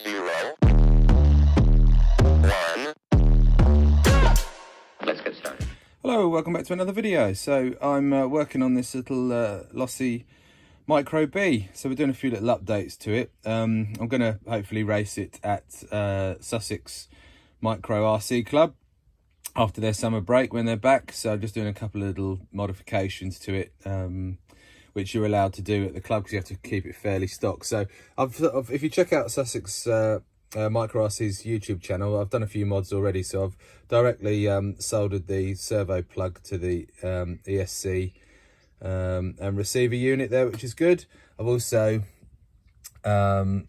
0, 1. Let's get started. Hello, welcome back to another video. So I'm working on this little Losi Micro B. So we're doing a few little updates to it. I'm going to hopefully race it at Sussex Micro RC Club after their summer break when they're back. So I'm just doing a couple of little modifications to it, which you're allowed to do at the club because you have to keep it fairly stock. So if you check out Sussex Micro RC's YouTube channel, I've done a few mods already. So I've directly soldered the servo plug to the ESC and receiver unit there, which is good. I've also cut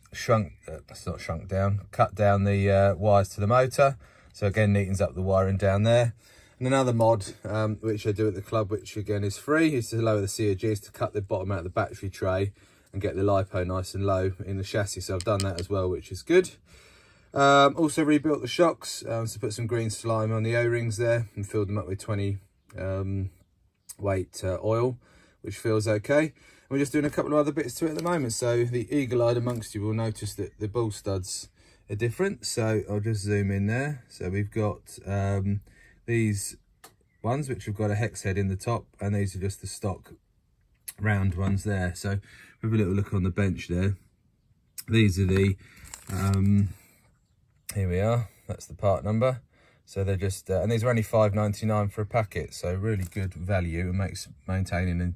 down the wires to the motor, so again neatens up the wiring down there. And another mod which I do at the club, which again is free, is to lower the COGs, to cut the bottom out of the battery tray and get the LiPo nice and low in the chassis. So I've done that as well, which is good. Also rebuilt the shocks, so put some green slime on the O-rings there and filled them up with 20 weight oil, which feels okay. And we're just doing a couple of other bits to it at the moment. So the eagle-eyed amongst you will notice that the ball studs are different. So I'll just zoom in there. So we've got these ones which have got a hex head in the top, and these are just the stock round ones there. So with a little look on the bench there, these are the here we are, that's the part number. So they're just and these are only £5.99 for a packet, so really good value and makes maintaining and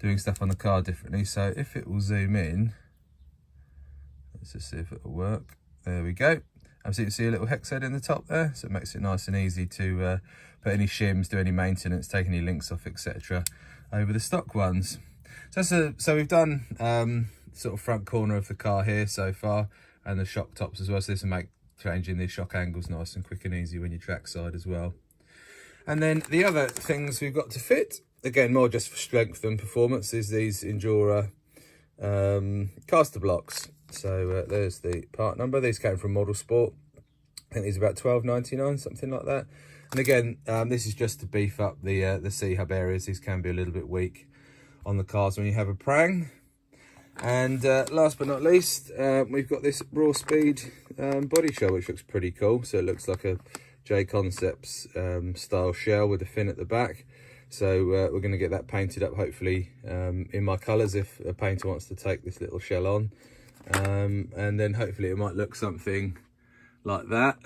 doing stuff on the car differently. So if it will zoom in, let's just see if it'll work. There we go. So you can see a little hex head in the top there, so it makes it nice and easy to put any shims, do any maintenance, take any links off, etc. over the stock ones. So we've done sort of front corner of the car here so far, and the shock tops as well. So this will make changing the shock angles nice and quick and easy when you're trackside as well. And then the other things we've got to fit, again more just for strength than performance, is these Endura caster blocks. So there's the part number. These came from Model Sport. I think these are about £12.99, something like that. And again, this is just to beef up the C-hub areas. These can be a little bit weak on the cars when you have a prang. And last but not least, we've got this Raw Speed body shell, which looks pretty cool. So it looks like a J Concepts style shell with a fin at the back. So we're going to get that painted up, hopefully in my colours, if a painter wants to take this little shell on. And then hopefully it might look something like that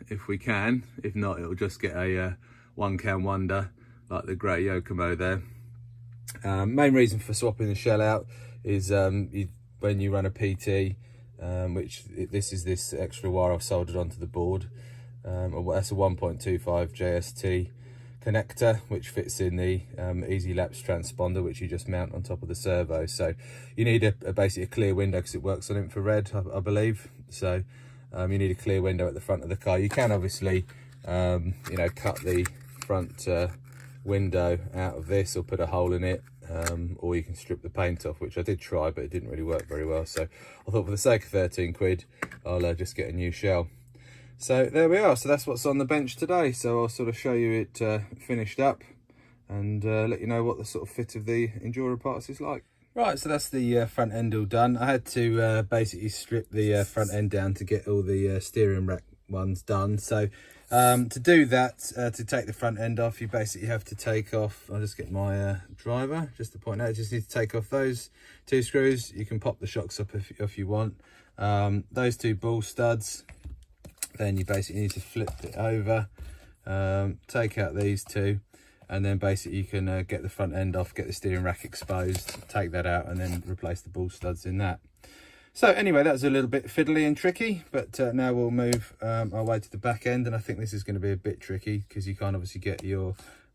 if we can. If not, it'll just get a one can wonder like the grey Yokomo there. Main reason for swapping the shell out is when you run a PT, which this extra wire I've soldered onto the board. That's a 1.25 JST connector, which fits in the easy lapse transponder, which you just mount on top of the servo. So you need basically a clear window because it works on infrared, I believe. So you need a clear window at the front of the car. You can obviously you know, cut the front window out of this or put a hole in it, or you can strip the paint off, which I did try, but it didn't really work very well. So I thought for the sake of 13 quid, I'll just get a new shell. So there we are. So that's what's on the bench today. So I'll sort of show you it finished up and let you know what the sort of fit of the Endura parts is like. Right, so that's the front end all done. I had to basically strip the front end down to get all the steering rack ones done. So to do that, to take the front end off, you basically have to take off, I'll just get my driver just to point out, you just need to take off those two screws. You can pop the shocks up if you want. Those two ball studs. Then you basically need to flip it over, take out these two, and then basically you can get the front end off, get the steering rack exposed, take that out, and then replace the ball studs in that. So anyway, that was a little bit fiddly and tricky, but now we'll move our way to the back end, and I think this is going to be a bit tricky because you can't obviously get your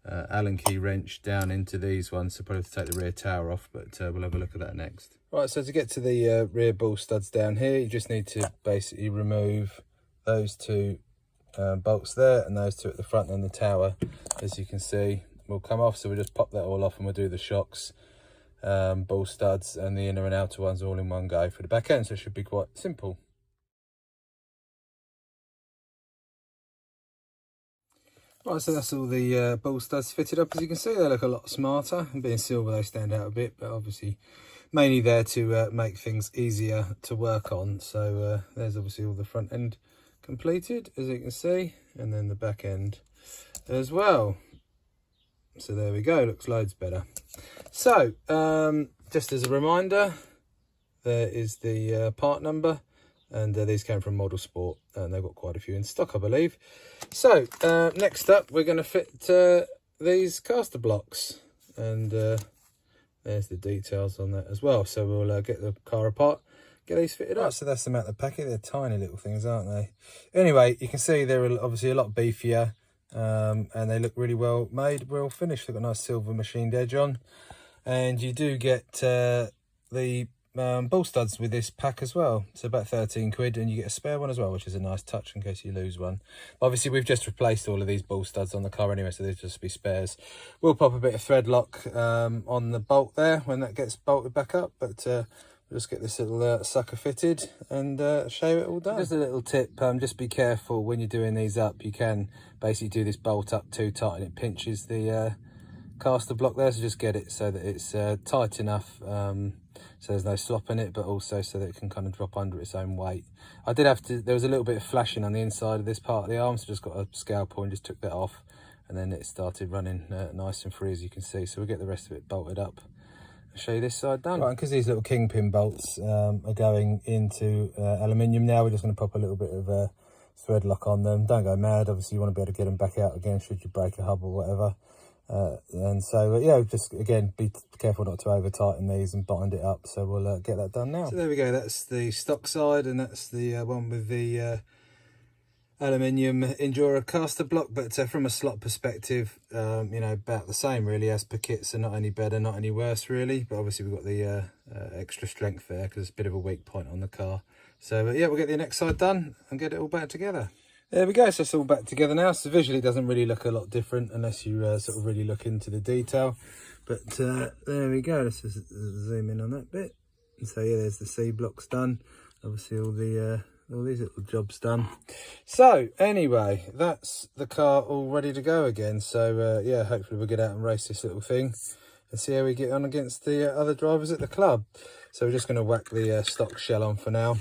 Allen key wrench down into these ones, so probably have to take the rear tower off, but we'll have a look at that next. Right, so to get to the rear ball studs down here, you just need to basically remove those two bolts there and those two at the front, and the tower, as you can see, will come off. So we'll just pop that all off and we'll do the shocks, ball studs, and the inner and outer ones all in one go for the back end. So it should be quite simple. Right, so that's all the ball studs fitted up. As you can see, they look a lot smarter, and being silver they stand out a bit, but obviously mainly there to make things easier to work on. So there's obviously all the front end completed, as you can see, and then the back end as well. So there we go, looks loads better. So just as a reminder, there is the part number, and these came from Model Sport, and they've got quite a few in stock, I believe. So next up, we're going to fit these caster blocks, and there's the details on that as well. So we'll get the car apart, get these fitted up. So that's them out of the packet. They're tiny little things, aren't they? Anyway, you can see they're obviously a lot beefier, and they look really well made, well finished. They've got a nice silver machined edge on, and you do get the ball studs with this pack as well. So about 13 quid, and you get a spare one as well, which is a nice touch in case you lose one. Obviously we've just replaced all of these ball studs on the car anyway, so they'll just be spares. We'll pop a bit of thread lock on the bolt there when that gets bolted back up, but we'll just get this little sucker fitted and show it all done. Just a little tip, just be careful when you're doing these up. You can basically do this bolt up too tight and it pinches the caster block there, so just get it so that it's tight enough, so there's no slop in it, but also so that it can kind of drop under its own weight. I did have to, there was a little bit of flashing on the inside of this part of the arm, so just got a scalpel and just took that off, and then it started running nice and free, as you can see. So we'll get the rest of it bolted up. I'll show you this side done. Right, and because these little kingpin bolts are going into aluminium now, we're just going to pop a little bit of thread lock on them. Don't go mad, obviously you want to be able to get them back out again should you break a hub or whatever. And so yeah, just again be careful not to over tighten these and bind it up. So we'll get that done now. So there we go, that's the stock side, and that's the one with the aluminium Endura caster block. But from a slot perspective, you know, about the same really as per kit, so not any better, not any worse really. But obviously we've got the extra strength there because it's a bit of a weak point on the car. So yeah, we'll get the next side done and get it all back together. There we go, so it's all back together now. So visually it doesn't really look a lot different unless you sort of really look into the detail. But there we go, let's just zoom in on that bit. And so yeah, there's the C blocks done. Obviously all these little jobs done. So anyway, that's the car all ready to go again. So yeah, hopefully we'll get out and race this little thing and see how we get on against the other drivers at the club. So we're just going to whack the stock shell on for now,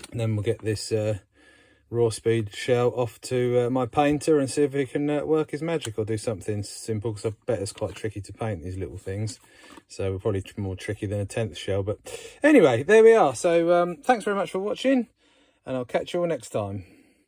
and then we'll get this raw speed shell off to my painter and see if he can work his magic or do something simple, because I bet it's quite tricky to paint these little things. So we're probably more tricky than a 10th shell. But anyway, there we are. So thanks very much for watching, and I'll catch you all next time.